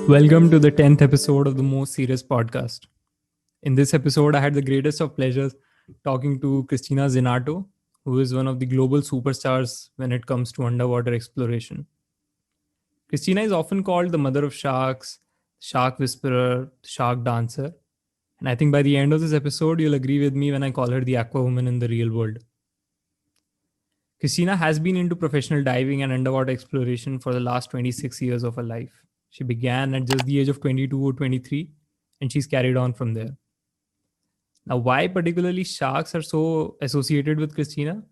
Welcome to the 10th episode of the Most Serious Podcast. In this episode, I had the greatest of pleasures talking to Cristina Zenato, who is one of the global superstars when it comes to underwater exploration. Cristina is often called the mother of sharks, shark whisperer, shark dancer. And I think by the end of this episode, you'll agree with me when I call her the aqua woman in the real world. Cristina has been into professional diving and underwater exploration for the last 26 years of her life. She began at just the age of 22 or 23, and she's carried on from there. Now, why particularly sharks are so associated with Cristina?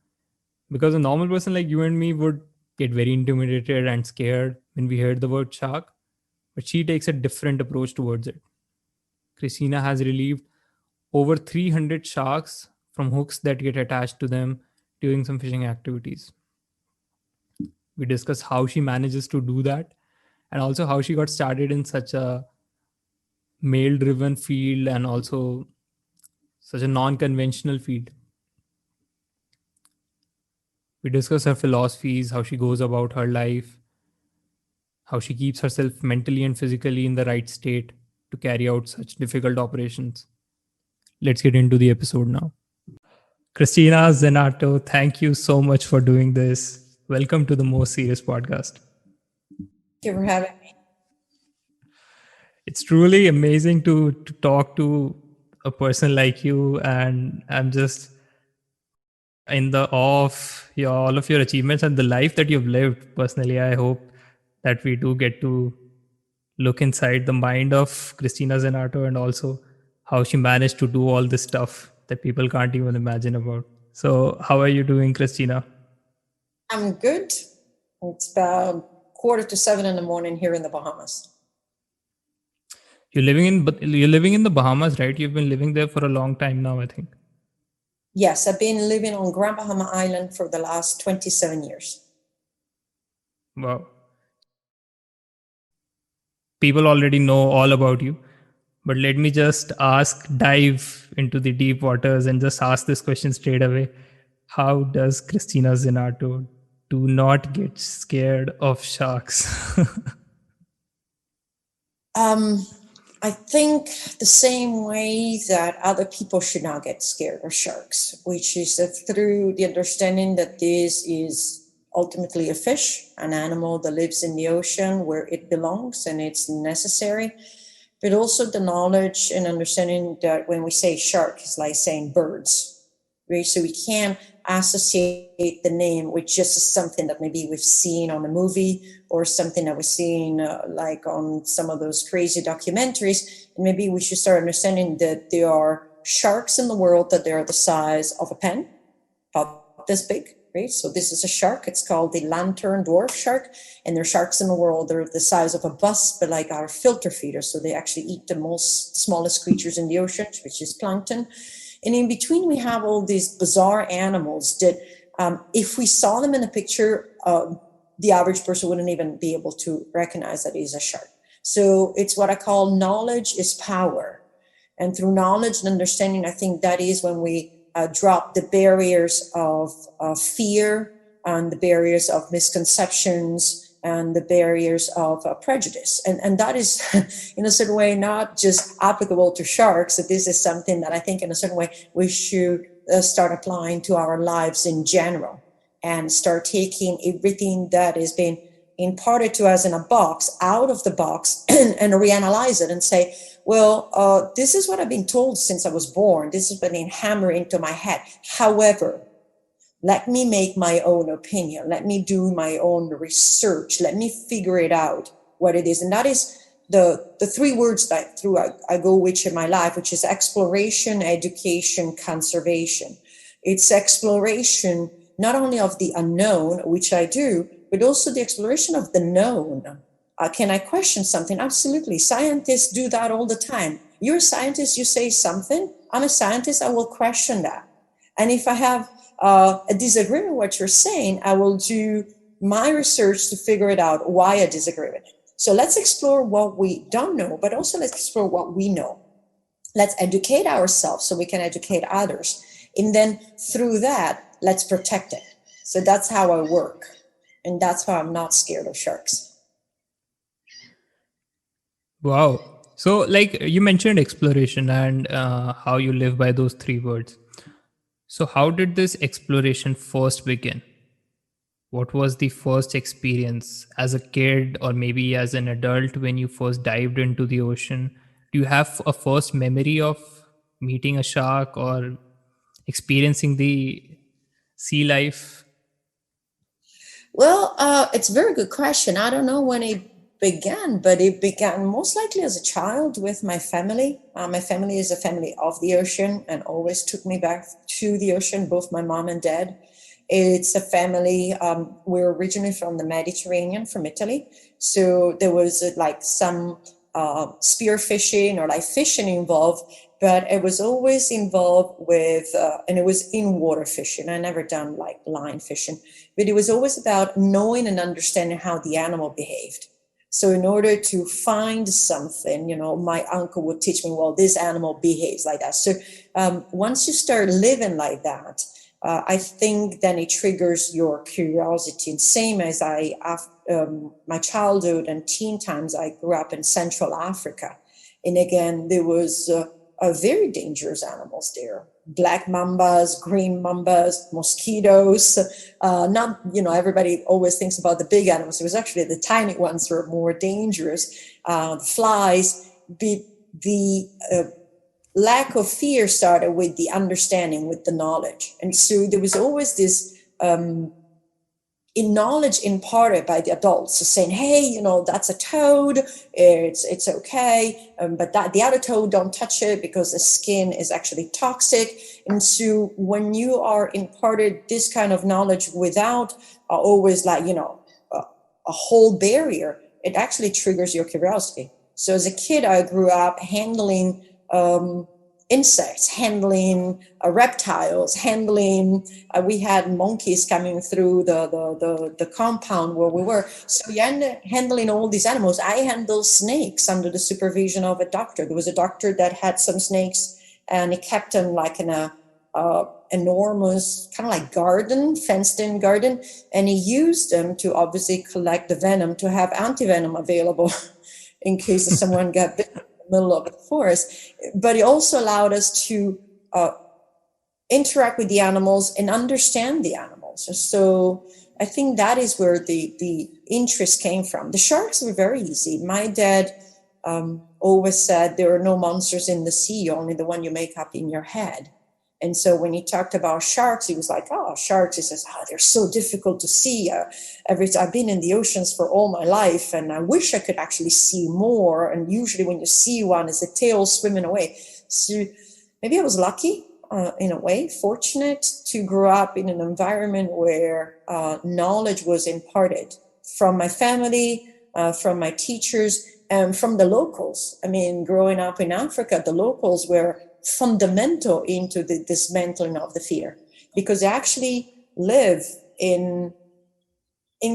Because a normal person like you and me would get very intimidated and scared when we heard the word shark, but she takes a different approach towards it. Cristina has relieved over 300 sharks from hooks that get attached to them during some fishing activities. We discuss how she manages to do that and also how she got started in such a male driven field and also such a non conventional field. We discuss her philosophies, how she goes about her life, how she keeps herself mentally and physically in the right state to carry out such difficult operations. Let's get into the episode now. Cristina Zenato, thank you so much for doing this. Welcome to the Most Serious Podcast. Thank you for having me. It's truly amazing to talk to a person like you, and I'm just in the awe of all of your achievements and the life that you've lived. Personally, I hope that we do get to look inside the mind of Cristina Zenato and also how she managed to do all this stuff that people can't even imagine about. So, how are you doing, Cristina? I'm good. It's about 6:45 in the morning here in the Bahamas. You're living in the Bahamas, right? You've been living there for a long time now, I think. Yes, I've been living on Grand Bahama Island for the last 27 years. Wow. People already know all about you, but let me just dive into the deep waters and just ask this question straight away. How does Cristina Zenato do not get scared of sharks? I think the same way that other people should not get scared of sharks, which is through the understanding that this is ultimately a fish, an animal that lives in the ocean where it belongs and it's necessary, but also the knowledge and understanding that when we say shark, it's like saying birds, right? So we can't associate the name with just something that maybe we've seen on a movie or something that we've seen like on some of those crazy documentaries. And maybe we should start understanding that there are sharks in the world that they are the size of a pen, about this big, right? So this is a shark. It's called the lantern dwarf shark. And there are sharks in the world that are the size of a bus, but like our filter feeders. So they actually eat the smallest creatures in the ocean, which is plankton. And in between, we have all these bizarre animals that if we saw them in a picture, the average person wouldn't even be able to recognize that it is a shark. So it's what I call knowledge is power. And through knowledge and understanding, I think that is when we drop the barriers of fear and the barriers of misconceptions and the barriers of prejudice. And that is, in a certain way, not just applicable to sharks. So this is something that I think, in a certain way, we should start applying to our lives in general and start taking everything that is being imparted to us in a box out of the box and reanalyze it and say, well, this is what I've been told since I was born. This has been hammered into my head. However, let me make my own opinion. Let me do my own research. Let me figure it out what it is. And that is the three words that I go with in my life, which is exploration, education, conservation. It's exploration not only of the unknown, which I do, but also the exploration of the known. Can I question something? Absolutely. Scientists do that all the time. You're a scientist, you say something. I'm a scientist, I will question that. And if I have a disagreement with what you're saying, I will do my research to figure it out why I disagree with it. So let's explore what we don't know, but also let's explore what we know. Let's educate ourselves so we can educate others. And then through that, let's protect it. So that's how I work. And that's why I'm not scared of sharks. Wow. So, like you mentioned exploration and how you live by those three words. So, how did this exploration first begin? What was the first experience as a kid or maybe as an adult when you first dived into the ocean? Do you have a first memory of meeting a shark or experiencing the sea life? Well, it's a very good question. I don't know when it began, but it began most likely as a child with my family. My family is a family of the ocean and always took me back to the ocean, both my mom and dad. It's a family, we're originally from the Mediterranean, from Italy. So there was like some spear fishing or like fishing involved, but it was always involved with, and it was in water fishing. I never done like line fishing, but it was always about knowing and understanding how the animal behaved. So in order to find something, my uncle would teach me, well, this animal behaves like that. So once you start living like that, I think then it triggers your curiosity. And same as my childhood and teen times, I grew up in Central Africa. And again, there was very dangerous animals there. Black mambas, green mambas, mosquitoes. Not, everybody always thinks about the big animals. It was actually the tiny ones were more dangerous. The flies, the lack of fear started with the understanding, with the knowledge. And so there was always this in knowledge imparted by the adults, so saying, hey, that's a toad, it's okay, but the other toad, don't touch it because the skin is actually toxic. And so when you are imparted this kind of knowledge without always like, a whole barrier, it actually triggers your curiosity. So as a kid, I grew up handling insects, handling reptiles, handling. We had monkeys coming through the compound where we were. So you end up handling all these animals. I handled snakes under the supervision of a doctor. There was a doctor that had some snakes, and he kept them like in a enormous kind of like garden, fenced-in garden, and he used them to obviously collect the venom, to have anti-venom available in case someone got bitten in the middle of the forest. But it also allowed us to interact with the animals and understand the animals. So I think that is where the interest came from. The sharks were very easy. My dad always said there are no monsters in the sea, only the one you make up in your head. And so when he talked about sharks, he was like, oh, sharks. He says, they're so difficult to see. I've been in the oceans for all my life, and I wish I could actually see more. And usually when you see one, it's a tail swimming away. So maybe I was lucky in a way, fortunate to grow up in an environment where knowledge was imparted from my family, from my teachers, and from the locals. I mean, growing up in Africa, the locals were fundamental into the dismantling of the fear, because they actually live in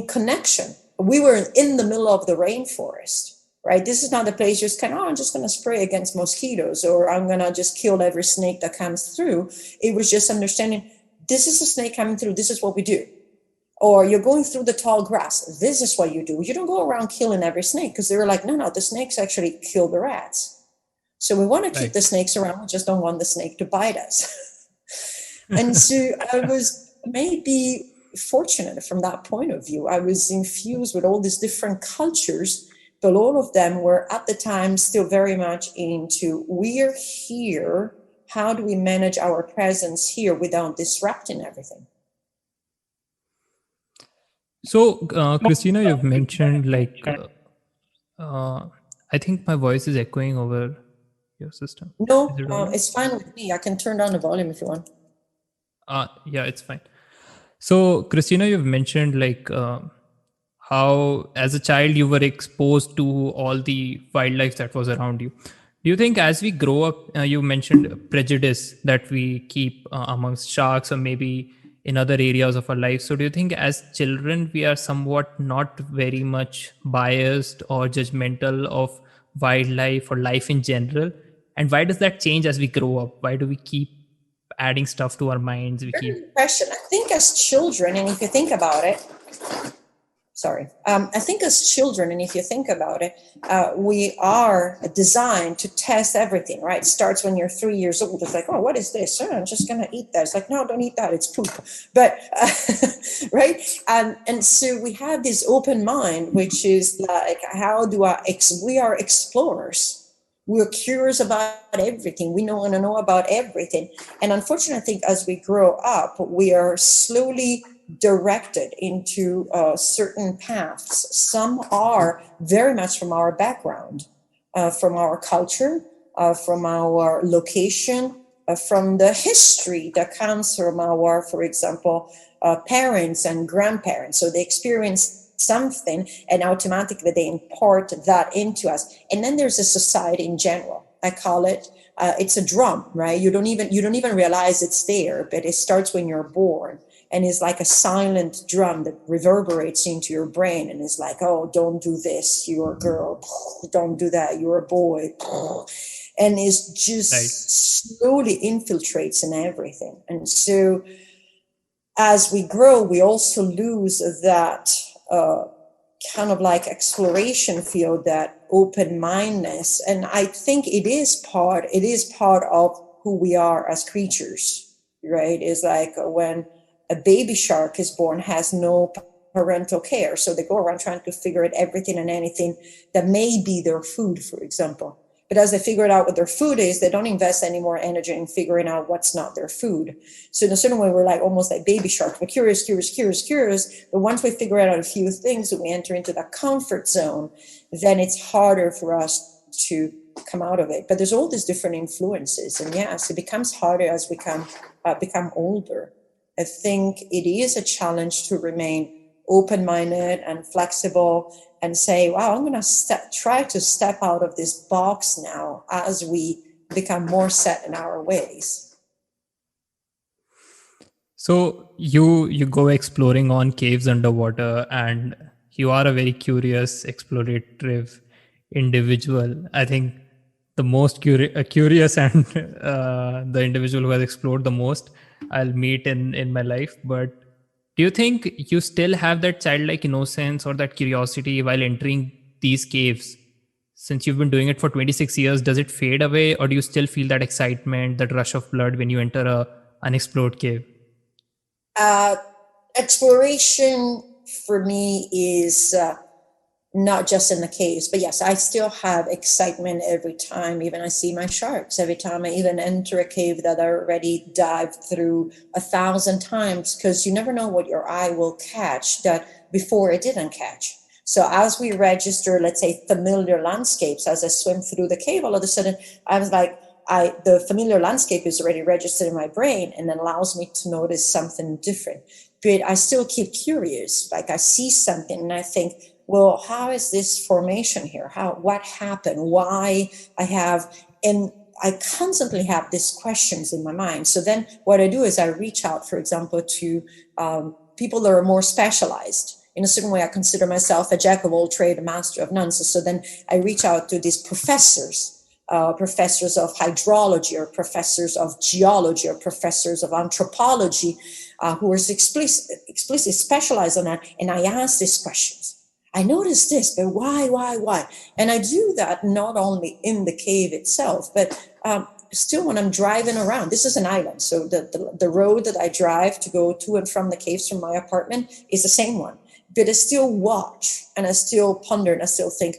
connection. We were in the middle of the rainforest, right? This is not a place just I'm just going to spray against mosquitoes, or I'm going to just kill every snake that comes through. It was just understanding, this is a snake coming through, this is what we do. Or you're going through the tall grass, this is what you do. You don't go around killing every snake, because they were like, no, the snakes actually kill the rats. So we want to keep the snakes around. We just don't want the snake to bite us. And so I was maybe fortunate from that point of view. I was infused with all these different cultures, but all of them were at the time still very much into, we're here. How do we manage our presence here without disrupting everything? So, Christina, you've mentioned I think my voice is echoing over your system. No, Is it audible? it's fine with me. I can turn down the volume if you want. Yeah, it's fine. So, Christina, you've mentioned how as a child you were exposed to all the wildlife that was around you. Do you think as we grow up, you mentioned prejudice that we keep amongst sharks or maybe in other areas of our life. So do you think as children, we are somewhat not very much biased or judgmental of wildlife or life in general? And why does that change as we grow up? Why do we keep adding stuff to our minds? We Very keep good question. I think as children, and if you think about it, I think as children, and if you think about it, we are designed to test everything, right? It starts when you're 3 years old. It's like, oh, what is this? Oh, I'm just going to eat that. It's like, no, don't eat that. It's poop. But, right? And so we have this open mind, which is like, we are explorers. We're curious about everything. We want to know about everything. And unfortunately, I think as we grow up, we are slowly directed into certain paths. Some are very much from our background, from our culture, from our location, from the history that comes from our, for example, parents and grandparents. So they experience something and automatically they impart that into us. And then there's a society in general. I call it it's a drum, right? You don't even realize it's there, but it starts when you're born. And it's like a silent drum that reverberates into your brain and is like, oh, don't do this, you're a girl. Don't do that, you're a boy. And it just slowly infiltrates in everything. And so as we grow, we also lose that kind of like exploration field, that open-mindedness. And I think it is part of who we are as creatures, right? It's like when a baby shark is born, has no parental care. So they go around trying to figure out everything and anything that may be their food, for example. But as they figure out what their food is, they don't invest any more energy in figuring out what's not their food. So in a certain way, we're like almost like baby sharks. We're curious. But once we figure out a few things and we enter into that comfort zone, then it's harder for us to come out of it. But there's all these different influences. And yes, it becomes harder as we become older. I think it is a challenge to remain open-minded and flexible and say, wow, I'm going to try to step out of this box now as we become more set in our ways. So you go exploring on caves underwater, and you are a very curious, explorative individual. I think the most curious and the individual who has explored the most I'll meet in my life. But do you think you still have that childlike innocence or that curiosity while entering these caves? Since you've been doing it for 26 years, does it fade away, or do you still feel that excitement, that rush of blood when you enter a unexplored cave? Exploration for me is not just in the caves, but yes, I still have excitement every time. Even I see my sharks, every time I even enter a cave that I already dived through 1,000 times, because you never know what your eye will catch that before it didn't catch. So as we register, let's say, familiar landscapes, as I swim through the cave, all of a sudden I was like, the familiar landscape is already registered in my brain and then allows me to notice something different. But I still keep curious. Like I see something and I think, well, how is this formation here? What happened? Why and I constantly have these questions in my mind. So then what I do is I reach out, for example, to people that are more specialized. In a certain way, I consider myself a jack of all trades, a master of none. So then I reach out to these professors of hydrology, or professors of geology, or professors of anthropology, who are explicitly specialized on that. And I ask these questions. I noticed this, but why? And I do that not only in the cave itself, but still when I'm driving around. This is an island, so the road that I drive to go to and from the caves from my apartment is the same one. But I still watch and I still ponder and I still think,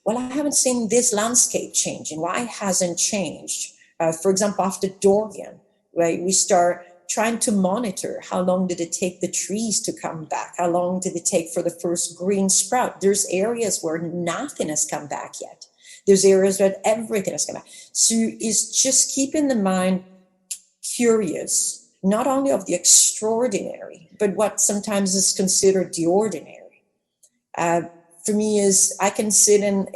well, I haven't seen this landscape changing. Why hasn't changed? For example, after Dorian, right, we start trying to monitor how long did it take the trees to come back? How long did it take for the first green sprout? There's areas where nothing has come back yet. There's areas where everything has come back. So it's just keeping the mind curious, not only of the extraordinary, but what sometimes is considered the ordinary. For me is I can sit in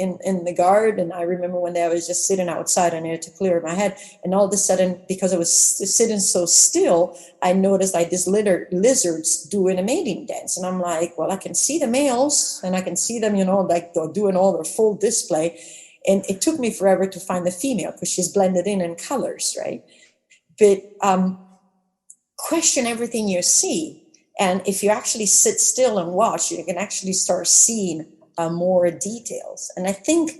the garden. I remember one day I was just sitting outside. I needed to clear my head. And all of a sudden, because I was sitting so still, I noticed like these lizards doing a mating dance. And I'm like, well, I can see the males and I can see them, like they're doing all their full display. And it took me forever to find the female because she's blended in colors, right? But question everything you see. And if you actually sit still and watch, you can actually start seeing more details. And I think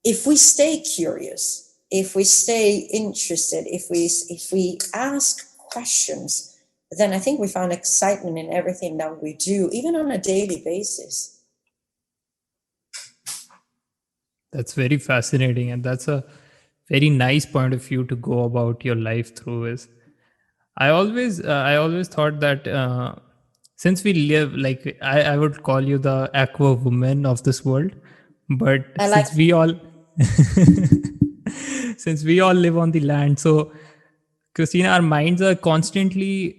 if we stay curious, if we stay interested, if we ask questions, then I think we find excitement in everything that we do, even on a daily basis. That's very fascinating, and that's a very nice point of view to go about your life through. Is I always thought that since we live, like I would call you the aqua woman of this world, but I like since we all since we all live on the land, so Christina, our minds are constantly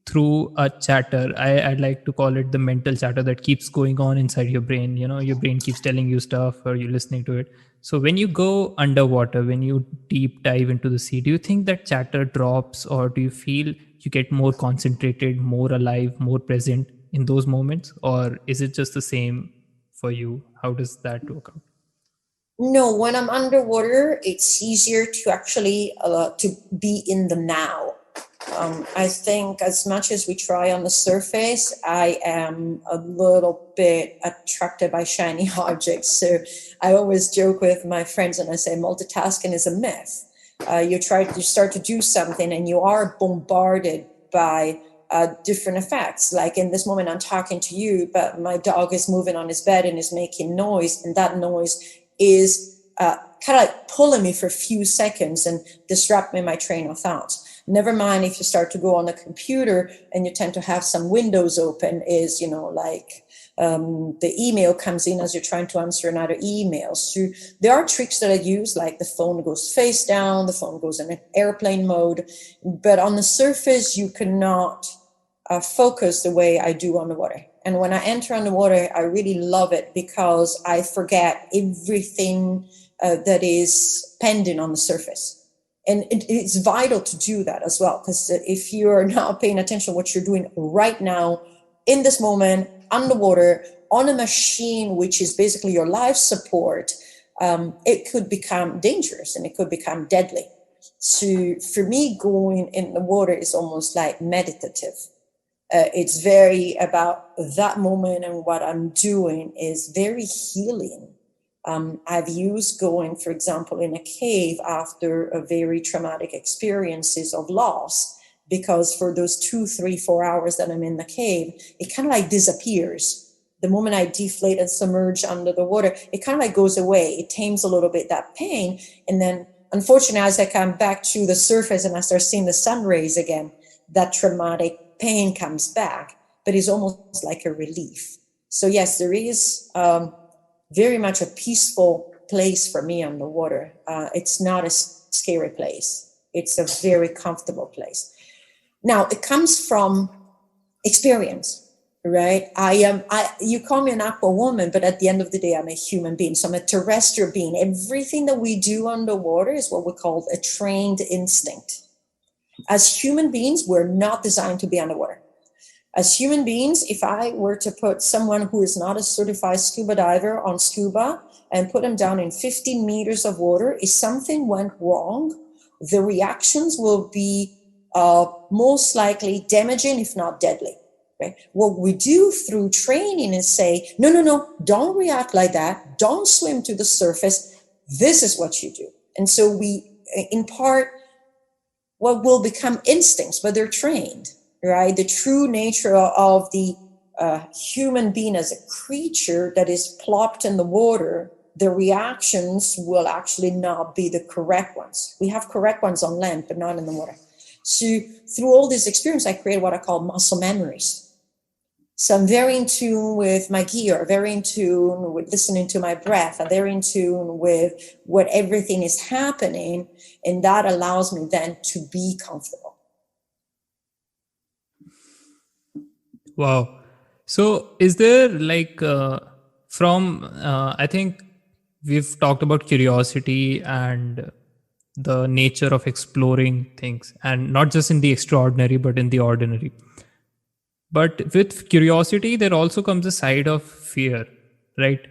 through a chatter. I'd like to call it the mental chatter that keeps going on inside your brain. You know, your brain keeps telling you stuff or you're listening to it. So when you go underwater, when you deep dive into the sea, do you think that chatter drops, or do you feel you get more concentrated, more alive, more present in those moments? Or is it just the same for you? How does that work out? No, when I'm underwater, it's easier to actually to be in the now. I think as much as we try on the surface, I am a little bit attracted by shiny objects. So I always joke with my friends and I say multitasking is a myth. You start to do something and you are bombarded by different effects. Like in this moment, I'm talking to you, but my dog is moving on his bed and is making noise, and that noise is kind of like pulling me for a few seconds and disrupt me in my train of thought. Never mind if you start to go on a computer and you tend to have some windows open, is, like the email comes in as you're trying to answer another email. So there are tricks that I use, like the phone goes face down, the phone goes in airplane mode, but on the surface, you cannot focus the way I do on the water. And when I enter on the water, I really love it because I forget everything that is pending on the surface. And it's vital to do that as well, because if you're not paying attention to what you're doing right now, in this moment, underwater, on a machine, which is basically your life support, it could become dangerous and it could become deadly. So for me, going in the water is almost like meditative. It's very about that moment, and what I'm doing is very healing. I've used going, for example, in a cave after a very traumatic experiences of loss, because for those 2, 3, 4 hours that I'm in the cave, it kind of like disappears. The moment I deflate and submerge under the water, it kind of like goes away. It tames a little bit that pain. And then unfortunately, as I come back to the surface and I start seeing the sun rays again, that traumatic pain comes back, but it's almost like a relief. So yes, there is very much a peaceful place for me on the water. It's not a scary place. It's a very comfortable place. Now, it comes from experience, right? You call me an aqua woman, but at the end of the day, I'm a human being. So I'm a terrestrial being. Everything that we do underwater is what we call a trained instinct. As human beings, we're not designed to be underwater. As human beings, if I were to put someone who is not a certified scuba diver on scuba and put them down in 15 meters of water, if something went wrong, the reactions will be most likely damaging, if not deadly. Right? What we do through training is say, no, don't react like that. Don't swim to the surface. This is what you do. And so we impart what will become instincts, but they're trained. Right? The true nature of the human being as a creature that is plopped in the water, the reactions will actually not be the correct ones. We have correct ones on land, but not in the water. So through all this experience, I created what I call muscle memories. So I'm very in tune with my gear, very in tune with listening to my breath, I'm very in tune with what everything is happening, and that allows me then to be comfortable. Wow. So is there like I think we've talked about curiosity and the nature of exploring things, and not just in the extraordinary, but in the ordinary. But with curiosity, there also comes a side of fear, right?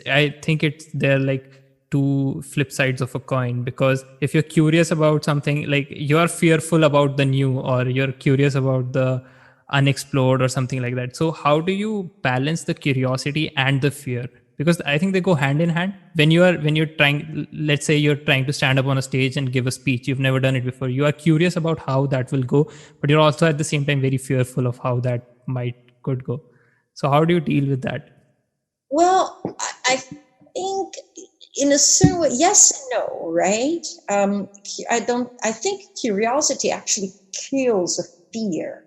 I think they're like two flip sides of a coin, because if you're curious about something, like you're fearful about the new, or you're curious about the unexplored or something like that. So how do you balance the curiosity and the fear? Because I think they go hand in hand. When you're trying, let's say you're trying to stand up on a stage and give a speech, you've never done it before, you are curious about how that will go, but you're also at the same time very fearful of how that could go. So how do you deal with that? Well, I think in a certain way, yes and no, right? I think curiosity actually kills a fear.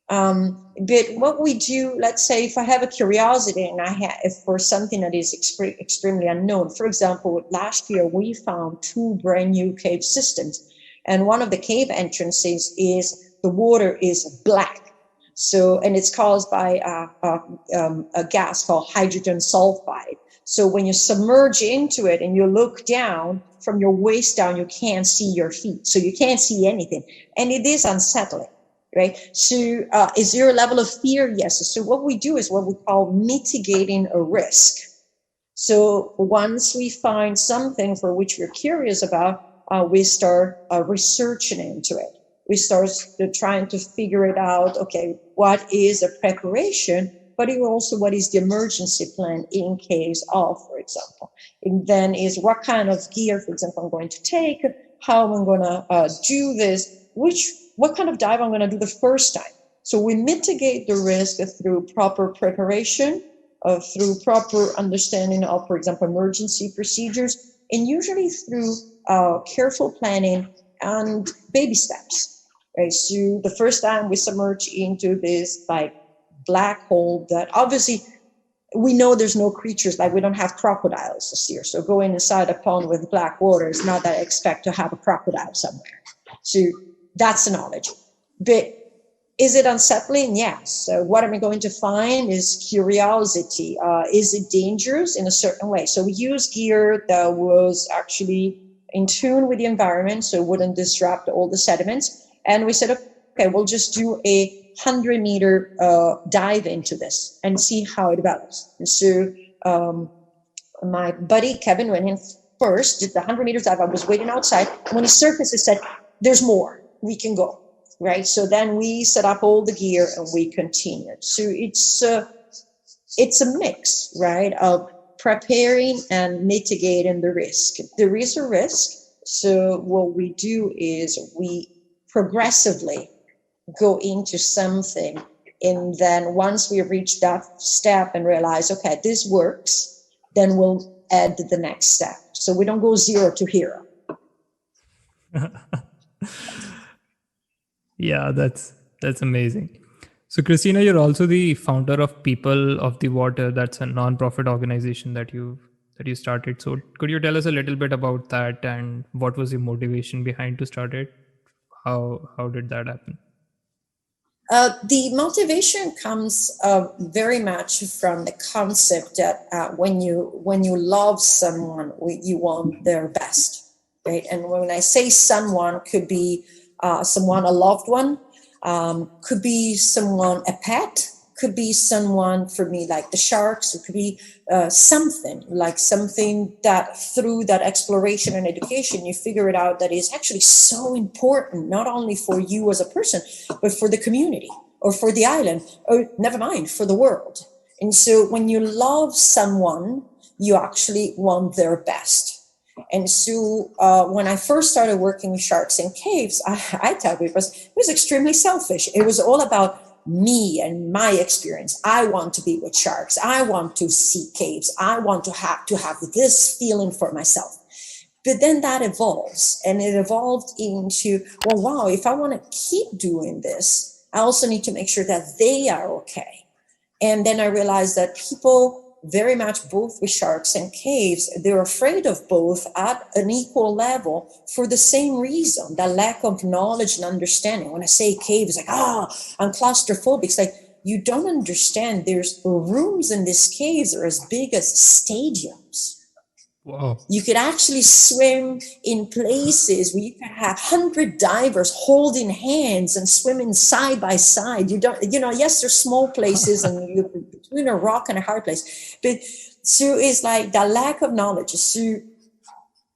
But what we do, let's say if I have a curiosity and if for something that is extremely unknown, for example, last year we found 2 brand new cave systems, and one of the cave entrances is the water is black. So, and it's caused by a gas called hydrogen sulfide. So when you submerge into it and you look down, from your waist down, you can't see your feet. So you can't see anything. And it is unsettling, right? So is there a level of fear? Yes. So what we do is what we call mitigating a risk. So once we find something for which we're curious about, we start researching into it. We start trying to figure it out. Okay, what is a preparation, but also what is the emergency plan in case of, for example. And then is what kind of gear, for example, I'm going to take, how I'm going to do this, what kind of dive I'm going to do the first time. So we mitigate the risk through proper preparation, through proper understanding of, for example, emergency procedures, and usually through careful planning and baby steps. Right? So the first time we submerge into this like black hole that obviously we know there's no creatures, like we don't have crocodiles this year. So going inside a pond with black water is not that I expect to have a crocodile somewhere. So that's the knowledge. But is it unsettling? Yes. So what am I going to find is curiosity. Is it dangerous in a certain way? So we use gear that was actually in tune with the environment, so it wouldn't disrupt all the sediments. And we said, okay, we'll just do a 100-meter dive into this and see how it develops. And so my buddy Kevin went in first, did the 100 meters dive. I was waiting outside. And when he surfaced, he said, there's more. We can go. Right. So then we set up all the gear and we continued. So it's a mix, right, of preparing and mitigating the risk. There is a risk. So what we do is we progressively go into something. And then once we reach that step and realize, okay, this works, then we'll add the next step. So we don't go 0 to hero. Yeah, that's amazing. So Christina, you're also the founder of People of the Water. That's a non-profit organization that you started. So could you tell us a little bit about that and what was your motivation behind to start it? How did that happen? The motivation comes very much from the concept that when you love someone, you want their best, right? And when I say someone, could be someone, a loved one, could be someone, a pet, could be someone, for me, like the sharks. It could be something that through that exploration and education, you figure it out that is actually so important, not only for you as a person, but for the community or for the island, or never mind, for the world. And so when you love someone, you actually want their best. And so when I first started working with sharks in caves, I tell you, it was extremely selfish. It was all about me and my experience. I want to be with sharks. I want to see caves. I want to have this feeling for myself. But then that evolves, and it evolved into, well, wow, if I want to keep doing this, I also need to make sure that they are okay. And then I realized that people very much, both with sharks and caves, they're afraid of both at an equal level for the same reason, the lack of knowledge and understanding. When I say cave, it's like, I'm claustrophobic. It's like, you don't understand. There's rooms in these caves that are as big as stadiums. Wow. You could actually swim in places where you could have 100 divers holding hands and swimming side by side. Yes, there's small places and you're between a rock and a hard place, but so it's like the lack of knowledge. So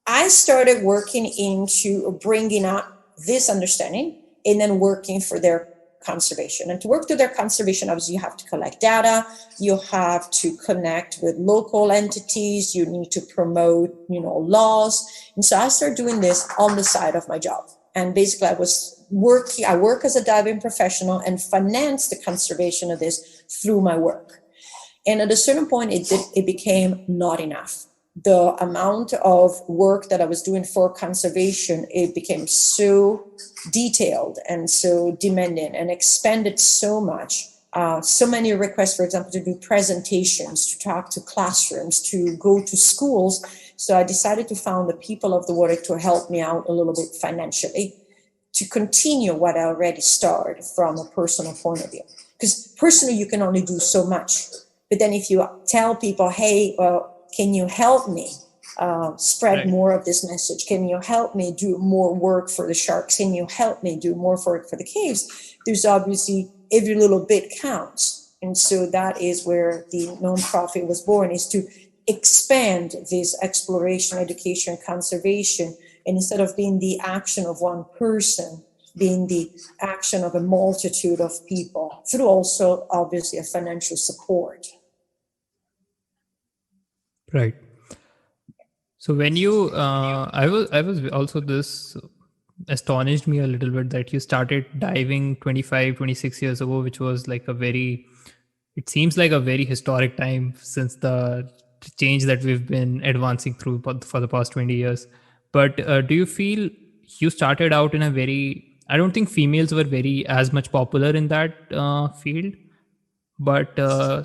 I started working into bringing up this understanding and then working for their conservation. And to work through their conservation, obviously you have to collect data, you have to connect with local entities, you need to promote, laws. And so I started doing this on the side of my job. And basically I work as a diving professional and finance the conservation of this through my work. And at a certain point, it became not enough. The amount of work that I was doing for conservation, it became so detailed and so demanding and expended so much. So many requests, for example, to do presentations, to talk to classrooms, to go to schools. So I decided to found the People of the Water to help me out a little bit financially, to continue what I already started from a personal point of view. Because personally, you can only do so much. But then if you tell people, hey, well, can you help me spread more of this message? Can you help me do more work for the sharks? Can you help me do more work for the caves? There's obviously every little bit counts. And so that is where the nonprofit was born, is to expand this exploration, education, conservation, and instead of being the action of one person, being the action of a multitude of people, through also obviously a financial support. Right. So when you, I was also, this astonished me a little bit that you started diving 25, 26 years ago, which was like it seems like a very historic time since the change that we've been advancing through for the past 20 years. But do you feel you started out in I don't think females were as much popular in that field. But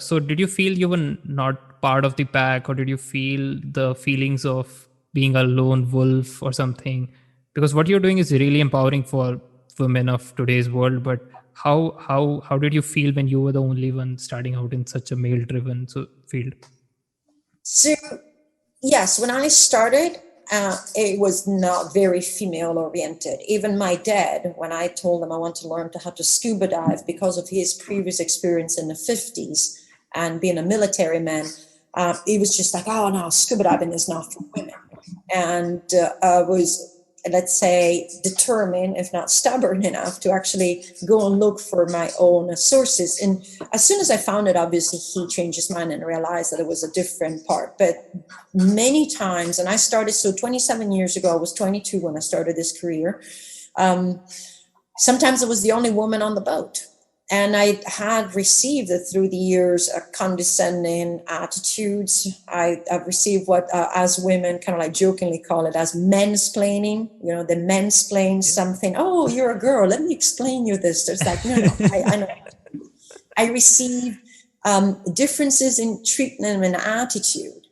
so did you feel you were not part of the pack, or did you feel the feelings of being a lone wolf or something? Because what you're doing is really empowering for women of today's world. But how did you feel when you were the only one starting out in such a male-driven field? So yes, when I started, it was not very female oriented. Even my dad, when I told him I want to learn how to scuba dive because of his previous experience in the 50s and being a military man, he was just like, oh no, scuba diving is not for women. And I was, let's say, determined, if not stubborn enough, to actually go and look for my own sources. And as soon as I found it, obviously he changed his mind and realized that it was a different part. But many times, and I started, so 27 years ago, I was 22 when I started this career. Sometimes I was the only woman on the boat. And I had received through the years condescending attitudes. I've received what, as women, kind of like jokingly call it as mansplaining. They mansplain something. Oh, you're a girl. Let me explain you this. It's like, no, I know. I received differences in treatment and attitude.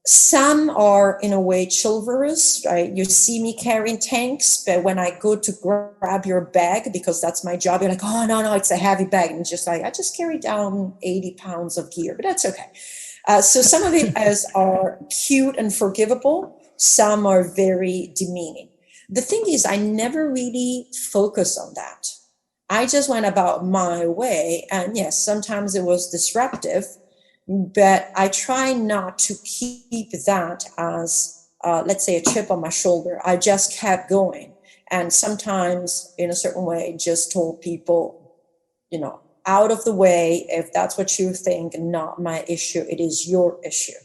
Some are, in a way, chivalrous, right? You see me carrying tanks, but when I go to grab your bag, because that's my job, you're like, oh, no, it's a heavy bag. And it's just like, I just carry down 80 pounds of gear, but that's okay. So some of it are cute and forgivable. Some are very demeaning. The thing is, I never really focus on that. I just went about my way. And yes, sometimes it was disruptive, but I try not to keep that as, let's say, a chip on my shoulder. I just kept going. And sometimes, in a certain way, just told people, out of the way, if that's what you think, not my issue, it is your issue.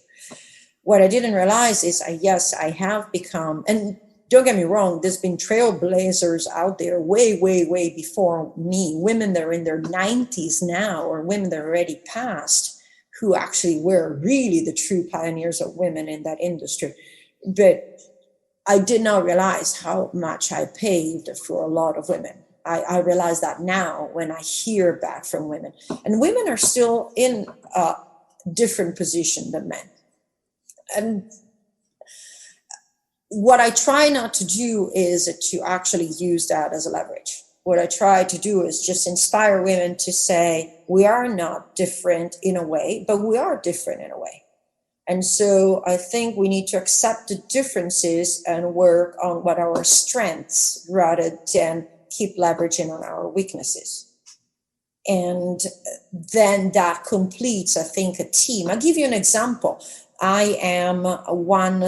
What I didn't realize is, yes, I have become, and don't get me wrong, there's been trailblazers out there way, way, way before me, women that are in their 90s now, or women that are already passed, who actually were really the true pioneers of women in that industry. But I did not realize how much I paved for a lot of women. I realize that now when I hear back from women. And women are still in a different position than men. And what I try not to do is to actually use that as a leverage. What I try to do is just inspire women to say, we are not different in a way, but we are different in a way. And so I think we need to accept the differences and work on what our strengths rather than keep leveraging on our weaknesses. And then that completes, I think, a team. I'll give you an example. I am 1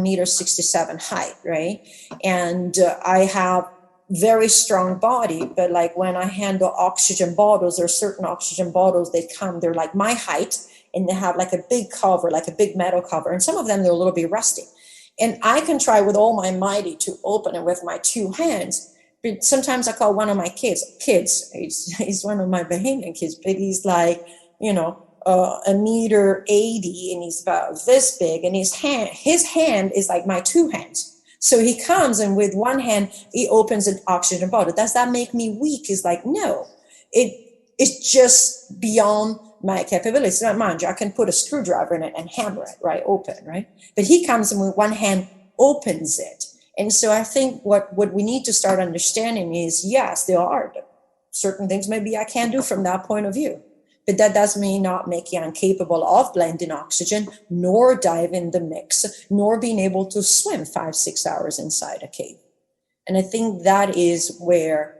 meter 67 height, right? And I have very strong body, but like when I handle oxygen bottles, there are certain oxygen bottles, they're like my height, and they have like a big cover, like a big metal cover. And some of them, they're a little bit rusty. And I can try with all my mighty to open it with my two hands. But sometimes I call one of my kids, he's one of my Bahamian kids, but he's like, 1 meter 80, and he's about this big, and his hand is like my two hands. So he comes, and with one hand, he opens an oxygen bottle. Does that make me weak? It's like, no, it's just beyond my capabilities. Now, mind you, I can put a screwdriver in it and hammer it, right, open, right? But he comes and with one hand opens it. And so I think what we need to start understanding is, yes, there are certain things maybe I can't do from that point of view. But that does me not make you incapable of blending oxygen, nor dive in the mix, nor being able to swim 5-6 hours inside a cave. And I think that is where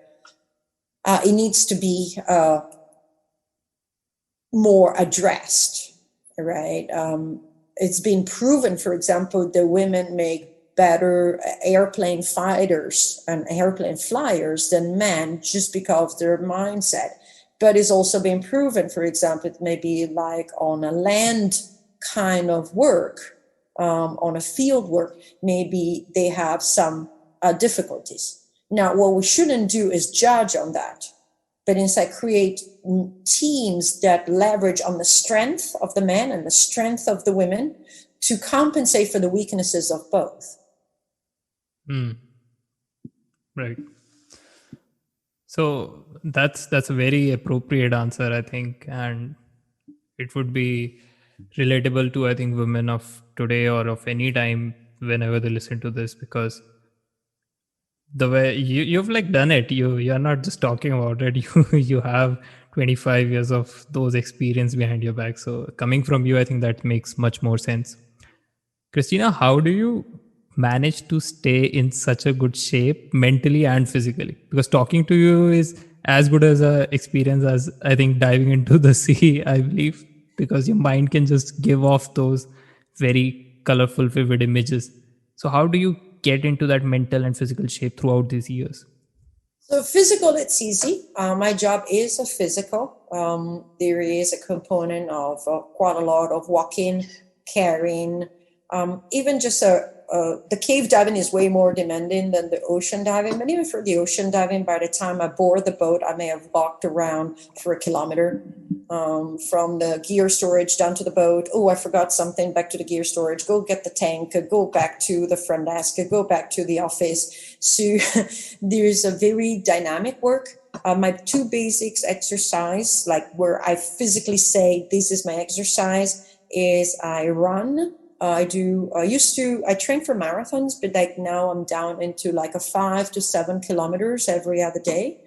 it needs to be more addressed, right? It's been proven, for example, that women make better airplane fighters and airplane flyers than men just because of their mindset. But it's also been proven, for example, it may be like on a land kind of work, on a field work, maybe they have some difficulties. Now, what we shouldn't do is judge on that, but instead create teams that leverage on the strength of the men and the strength of the women to compensate for the weaknesses of both. Right. So that's a very appropriate answer, I think, and it would be relatable to, I think, women of today or of any time whenever they listen to this, because the way you've like done it, you're not just talking about it. You have 25 years of those experience behind your back. So coming from you, I think that makes much more sense. Christina, how do you manage to stay in such a good shape mentally and physically? Because talking to you is as good as a experience as, I think, diving into the sea, I believe, because your mind can just give off those very colorful, vivid images. So how do you get into that mental and physical shape throughout these years? So physical, it's easy. My job is a physical. There is a component of quite a lot of walking, carrying, even just the cave diving is way more demanding than the ocean diving. But even for the ocean diving, by the time I board the boat, I may have walked around for a kilometer, from the gear storage down to the boat. Oh, I forgot something, back to the gear storage, go get the tank, go back to the front desk, go back to the office. So there's a very dynamic work. My two basics exercise, like where I physically say, this is my exercise, is I run. I train for marathons, but like now I'm down into like a 5 to 7 kilometers every other day.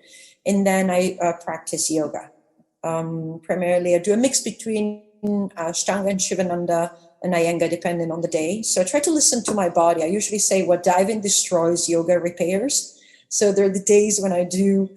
And then I practice yoga. Primarily, I do a mix between Ashtanga and Shivananda and Iyengar, depending on the day. So I try to listen to my body. I usually say what diving destroys, yoga repairs. So there are the days when I do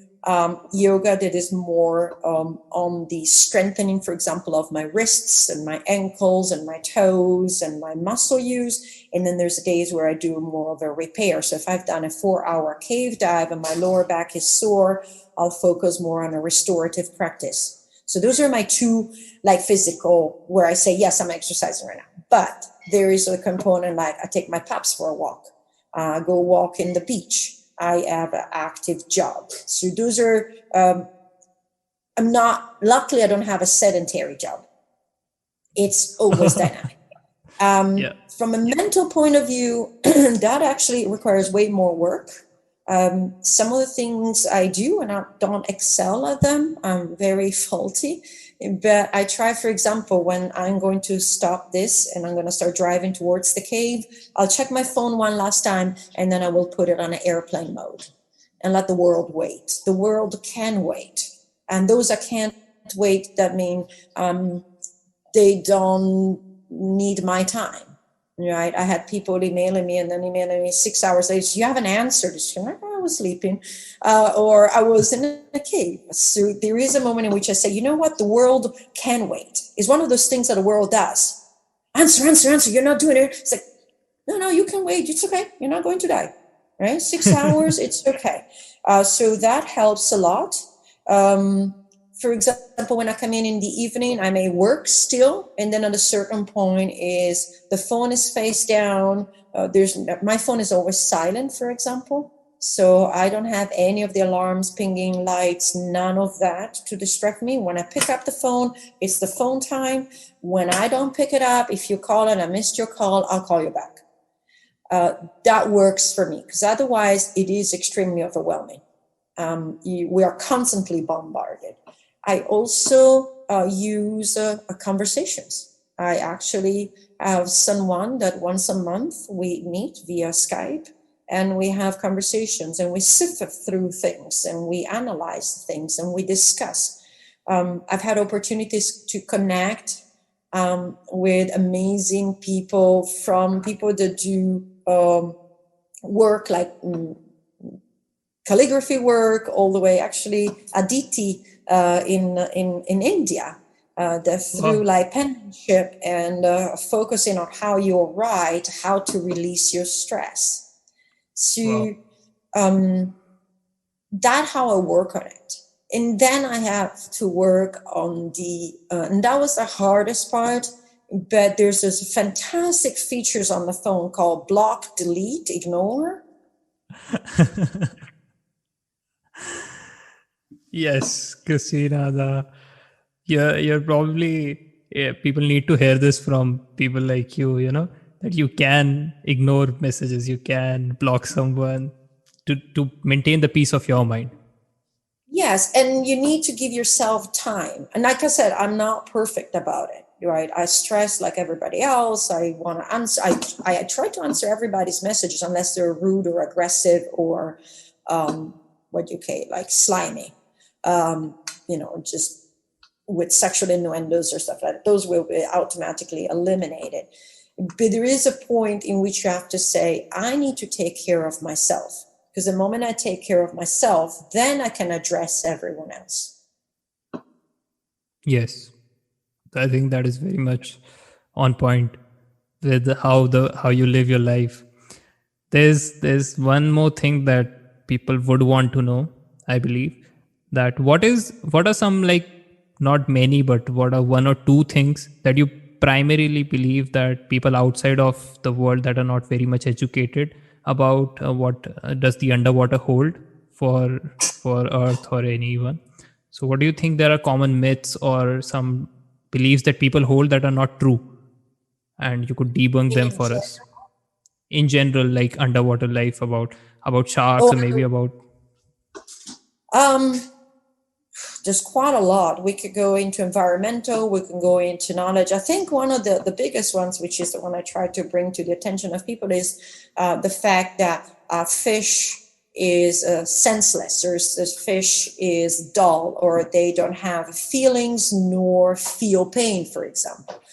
yoga that is more on the strengthening, for example, of my wrists and my ankles and my toes and my muscle use. And then there's days where I do more of a repair. So if I've done a 4-hour cave dive and my lower back is sore, I'll focus more on a restorative practice. So those are my two, like, physical, where I say, yes, I'm exercising right now. But there is a component like I take my pups for a walk, go walk in the beach. I have an active job. So those are, luckily I don't have a sedentary job. It's always dynamic. Yeah. From a mental point of view, that actually requires way more work. Some of the things I do and I don't excel at them, I'm very faulty. But I try, for example, when I'm going to stop this and I'm going to start driving towards the cave, I'll check my phone one last time and then I will put it on an airplane mode and let the world wait. The world can wait. And those that can't wait, that mean they don't need my time. Right? I had people emailing me and then emailing me 6 hours later, you haven't answered. I'm like, oh, was sleeping, or I was in a cave. So there is a moment in which I say, you know what, the world can wait. It's one of those things that the world does. Answer, you're not doing it. It's like, no, you can wait. It's okay. You're not going to die, right? 6 hours, it's okay. So that helps a lot. For example, when I come in the evening, I may work still, and then at a certain point is the phone is face down. My phone is always silent, for example. So I don't have any of the alarms, pinging, lights, none of that to distract me. When I pick up the phone, it's the phone time. When I don't pick it up, if you call and I missed your call, I'll call you back. That works for me, because otherwise it is extremely overwhelming. We are constantly bombarded. I also use conversations. I actually have someone that once a month we meet via Skype, and we have conversations, and we sift through things, and we analyze things, and we discuss. I've had opportunities to connect with amazing people, from people that do work like calligraphy work, all the way, actually Aditi in India, that through like penmanship and focusing on how you write, how to release your stress. So that's how I work on it. And then I have to work on and that was the hardest part, but there's this fantastic features on the phone called block, delete, ignore. Yes, Christina, you're probably, people need to hear this from people like you, that you can ignore messages, you can block someone to maintain the peace of your mind. Yes, and you need to give yourself time. And like I said, I'm not perfect about it, right? I stress like everybody else. I want to answer. I try to answer everybody's messages unless they're rude or aggressive or like slimy. Just with sexual innuendos or stuff like that. Those will be automatically eliminated. But there is a point in which you have to say, I need to take care of myself. Because the moment I take care of myself, then I can address everyone else. Yes, I think that is very much on point with how you live your life. There's one more thing that people would want to know, I believe, that what are some, like, not many, but what are one or two things that you primarily believe that people outside of the world that are not very much educated about what does the underwater hold for Earth or anyone. So what do you think there are common myths or some beliefs that people hold that are not true, and you could debunk them for us in general, like underwater life, about sharks, or maybe about there's quite a lot. We could go into environmental, we can go into knowledge. I think one of the biggest ones, which is the one I try to bring to the attention of people, is the fact that fish is senseless, or fish is dull, or they don't have feelings nor feel pain, for example.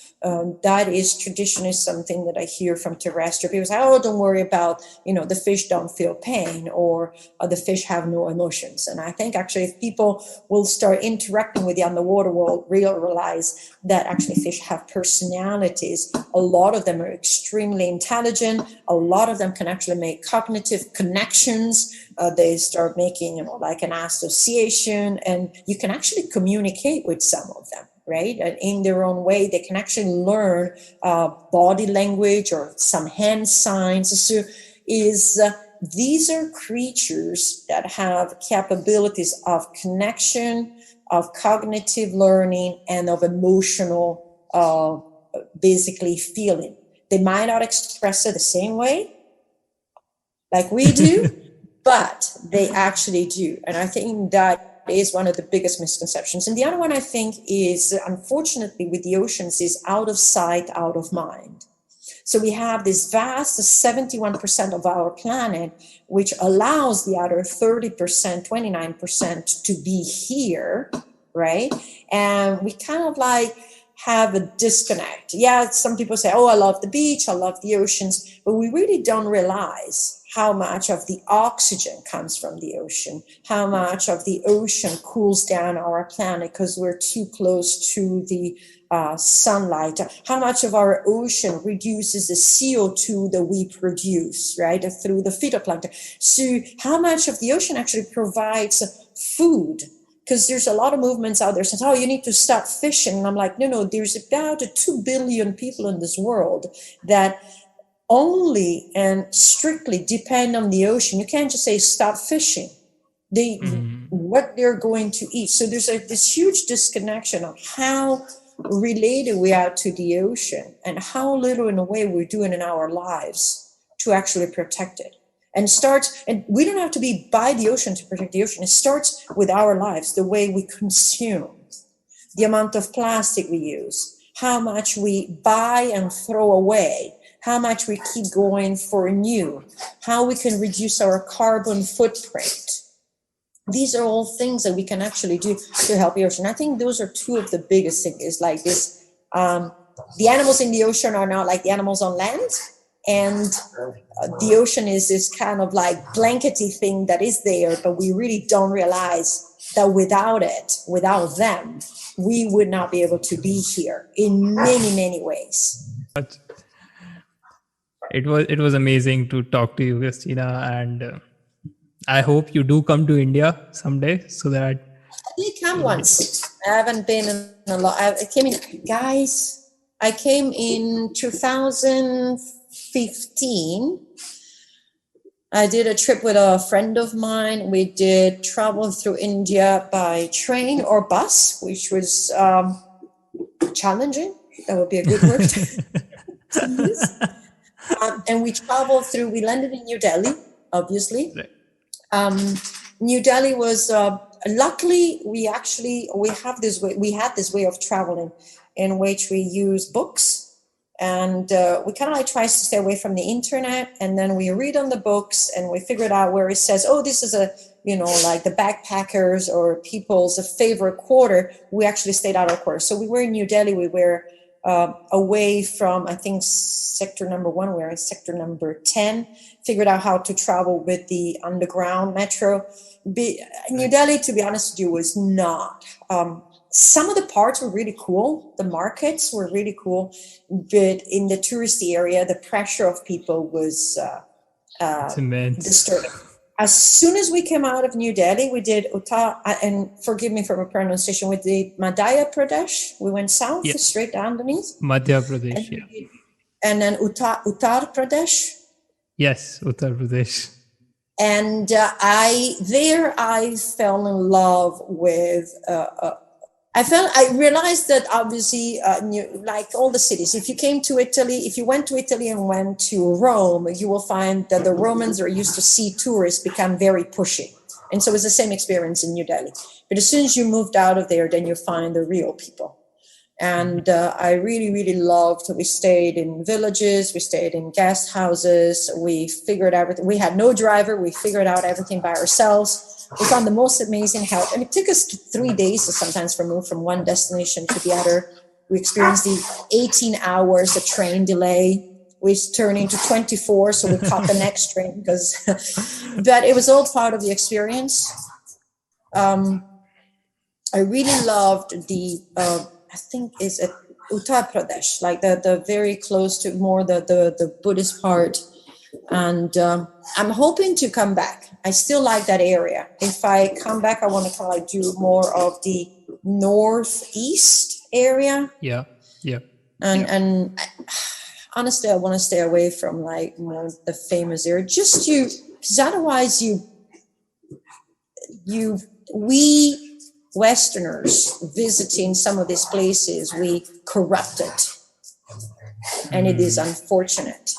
That is traditionally something that I hear from terrestrial people say, oh, don't worry about, the fish don't feel pain, or the fish have no emotions. And I think actually if people will start interacting with the underwater world, realize that actually fish have personalities. A lot of them are extremely intelligent. A lot of them can actually make cognitive connections. They start making, like an association, and you can actually communicate with some of them. Right? And in their own way, they can actually learn body language or some hand signs. So these are creatures that have capabilities of connection, of cognitive learning, and of emotional, basically feeling. They might not express it the same way like we do, but they actually do. And I think that is one of the biggest misconceptions. And the other one, I think, is, unfortunately, with the oceans, is out of sight, out of mind. So we have this vast 71% of our planet, which allows the other 30%, 29% to be here, right? And we kind of like have a disconnect. Yeah, some people say, oh, I love the beach, I love the oceans, but we really don't realize how much of the oxygen comes from the ocean, how much of the ocean cools down our planet because we're too close to the sunlight, how much of our ocean reduces the CO2 that we produce, right, through the phytoplankton. So how much of the ocean actually provides food? Because there's a lot of movements out there saying, oh, you need to start fishing. And I'm like, no, there's about 2 billion people in this world that only and strictly depend on the ocean. You can't just say stop fishing. What they're going to eat. So there's this huge disconnection of how related we are to the ocean and how little in a way we're doing in our lives to actually protect it. And we don't have to be by the ocean to protect the ocean. It starts with our lives, the way we consume, the amount of plastic we use, how much we buy and throw away, how much we keep going for new, how we can reduce our carbon footprint. These are all things that we can actually do to help the ocean. I think those are two of the biggest things. Is like this, the animals in the ocean are not like the animals on land. And the ocean is this kind of like blankety thing that is there, but we really don't realize that without it, without them, we would not be able to be here in many, many ways. It was amazing to talk to you, Cristina, and I hope you do come to India someday so that I did come once. I haven't been in a lot. I came in 2015. I did a trip with a friend of mine. We did travel through India by train or bus, which was challenging. That would be a good word to use. And we landed in New Delhi, obviously. New Delhi was, luckily we had this way of traveling in which we use books. And we kind of like try to stay away from the internet, and then we read on the books and we figured out where it says, oh, this is like the backpackers or people's favorite quarter. We actually stayed out of quarter. So we were in New Delhi. We were away from, I think, sector number 1. We were in sector number 10. Figured out how to travel with the underground metro. New Delhi, to be honest with you, was not. Some of the parts were really cool. The markets were really cool. But in the touristy area, the pressure of people was disturbing. As soon as we came out of New Delhi, we did and forgive me for my pronunciation, we did Madhya Pradesh. We went south, straight down underneath. Madhya Pradesh, and then Uttar Pradesh. Yes, Uttar Pradesh. And I fell in love with I realized that obviously, like all the cities, if you went to Italy and went to Rome, you will find that the Romans are used to see tourists become very pushy. And so it's the same experience in New Delhi. But as soon as you moved out of there, then you find the real people. And I really, really loved, we stayed in villages, we stayed in guest houses, we figured everything. We had no driver, we figured out everything by ourselves. We found the most amazing help. And it took us 3 days to sometimes move from one destination to the other. We experienced the 18 hours of train delay, which turned into 24. So we caught the next train but it was all part of the experience. I really loved I think is Uttar Pradesh, like the very close to more the Buddhist part. And I'm hoping to come back. I still like that area. If I come back, I want to kind of like do more of the northeast area. Yeah. And honestly, I want to stay away from like more the famous area, because otherwise we Westerners visiting some of these places, we corrupt it, and it is unfortunate.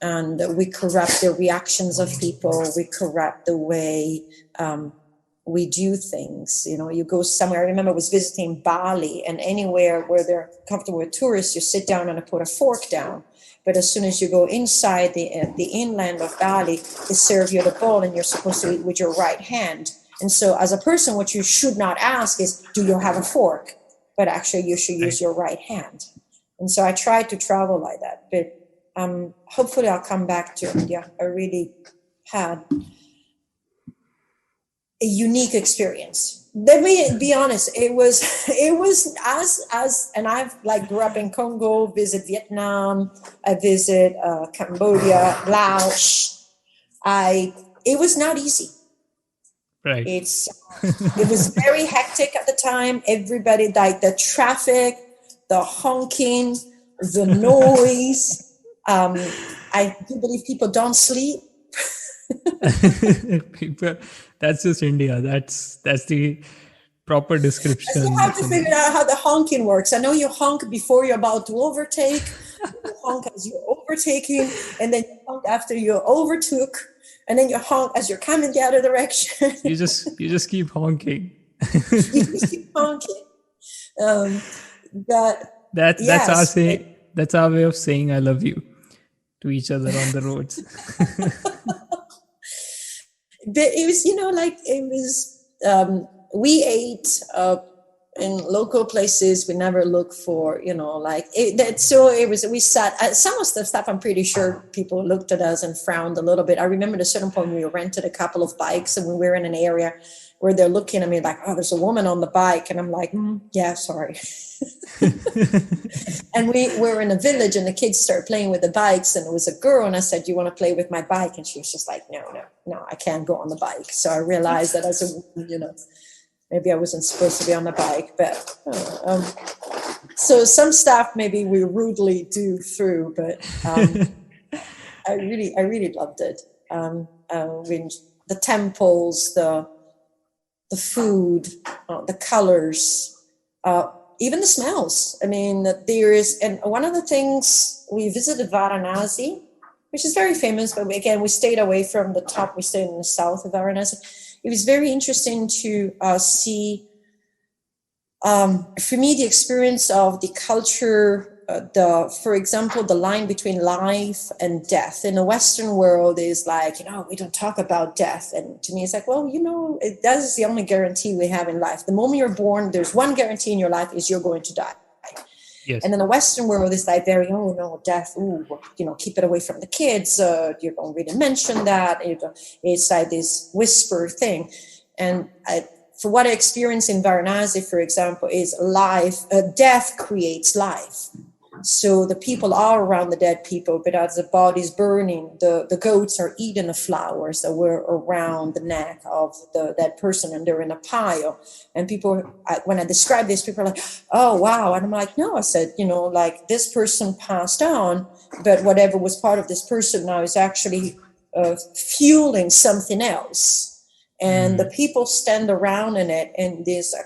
And we corrupt the reactions of people. We corrupt the way we do things. You go somewhere. I remember I was visiting Bali, and anywhere where they're comfortable with tourists, you sit down and put a fork down. But as soon as you go inside the inland of Bali, they serve you the bowl, and you're supposed to eat with your right hand. And so as a person, what you should not ask is, do you have a fork? But actually, you should use your right hand. And so I tried to travel like that. But hopefully I'll come back to India. I really had a unique experience. Let me be honest. It was as and I've like grew up in Congo, visit Vietnam, I visit Cambodia, Laos. It was not easy. Right. It was very hectic at the time. Everybody, like the traffic, the honking, the noise. I do believe people don't sleep. People, that's just India. That's the proper So you description. have to figure out how the honking works. I know you honk before you're about to overtake, you honk as you're overtaking, and then you honk after you overtook, and then you honk as you're coming the other direction. You just keep honking. You just keep honking. But That's our yes, say. That's our way of saying I love you to each other on the roads. but it was, like it was, we ate in local places. We never look for, like that. So it was, we sat, some of the stuff, I'm pretty sure people looked at us and frowned a little bit. I remember at a certain point we rented a couple of bikes and we were in an area where they're looking at me like, oh, there's a woman on the bike. And I'm like, yeah, sorry. And we were in a village and the kids started playing with the bikes and it was a girl. And I said, do you want to play with my bike? And she was just like, no, I can't go on the bike. So I realized that as a woman, maybe I wasn't supposed to be on the bike, but so some stuff maybe we rudely do through, but I really loved it. When the temples, the food, the colors, even the smells. I mean, there is, and one of the things, we visited Varanasi, which is very famous, but again, we stayed away from the top. We stayed in the south of Varanasi. It was very interesting to see, for me, the experience of the culture, for example, the line between life and death in the Western world is like, we don't talk about death. And to me, it's like, well, that is the only guarantee we have in life. The moment you're born, there's one guarantee in your life is you're going to die. Yes. And in the Western world, it's like very, oh no, death, keep it away from the kids. You don't really mention that. It's like this whisper thing. And for what I experienced in Varanasi, for example, is death creates life. So the people are around the dead people, but as the body's burning, the goats are eating the flowers that were around the neck of the dead person, and they're in a pile. And people, when I describe this, people are like, oh, wow. And I'm like, no, I said, like this person passed on, but whatever was part of this person now is actually fueling something else. And the people stand around in it, and there's a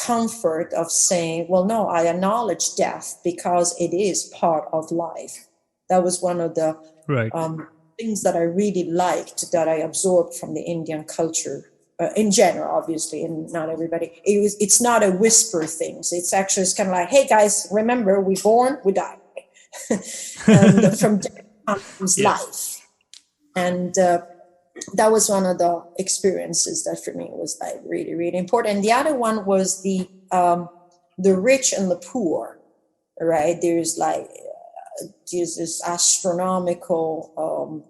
comfort of saying, well, no, I acknowledge death because it is part of life. That was one of the things that I really liked, that I absorbed from the Indian culture in general, obviously, and not everybody. It's not a whisper thing. It's kind of like, hey guys, remember, we born, we die. And from death comes life. And that was one of the experiences that for me was like really, really important. And the other one was the rich and the poor, right? There's this astronomical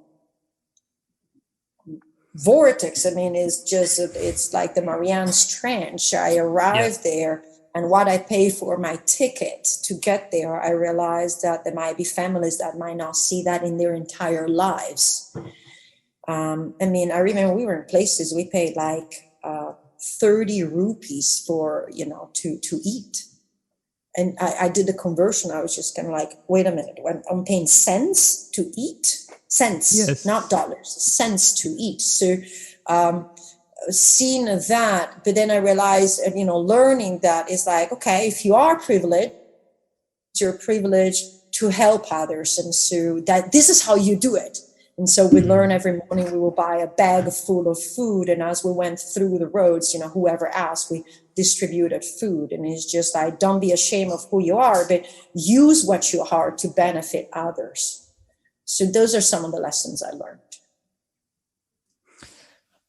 vortex. I mean, it's like the Marianas Trench. I arrived there, and what I pay for my ticket to get there, I realized that there might be families that might not see that in their entire lives. I mean, I remember we were in places we paid like 30 rupees for, to eat. And I did the conversion. I was just kind of like, wait a minute, I'm paying cents to eat? Cents, not dollars, cents to eat. So seeing that, but then I realized, learning that is like, okay, if you are privileged, you're privileged to help others. And so that this is how you do it. And so we learn every morning we will buy a bag full of food. And as we went through the roads, whoever asked, we distributed food. And it's just like, don't be ashamed of who you are, but use what you are to benefit others. So those are some of the lessons I learned.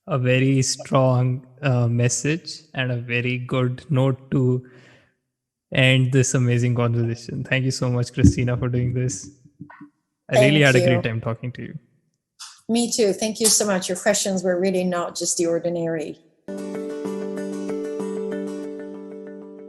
A very strong message and a very good note to end this amazing conversation. Thank you so much, Cristina, for doing this. I really had a great time talking to you. Me too. Thank you so much. Your questions were really not just the ordinary.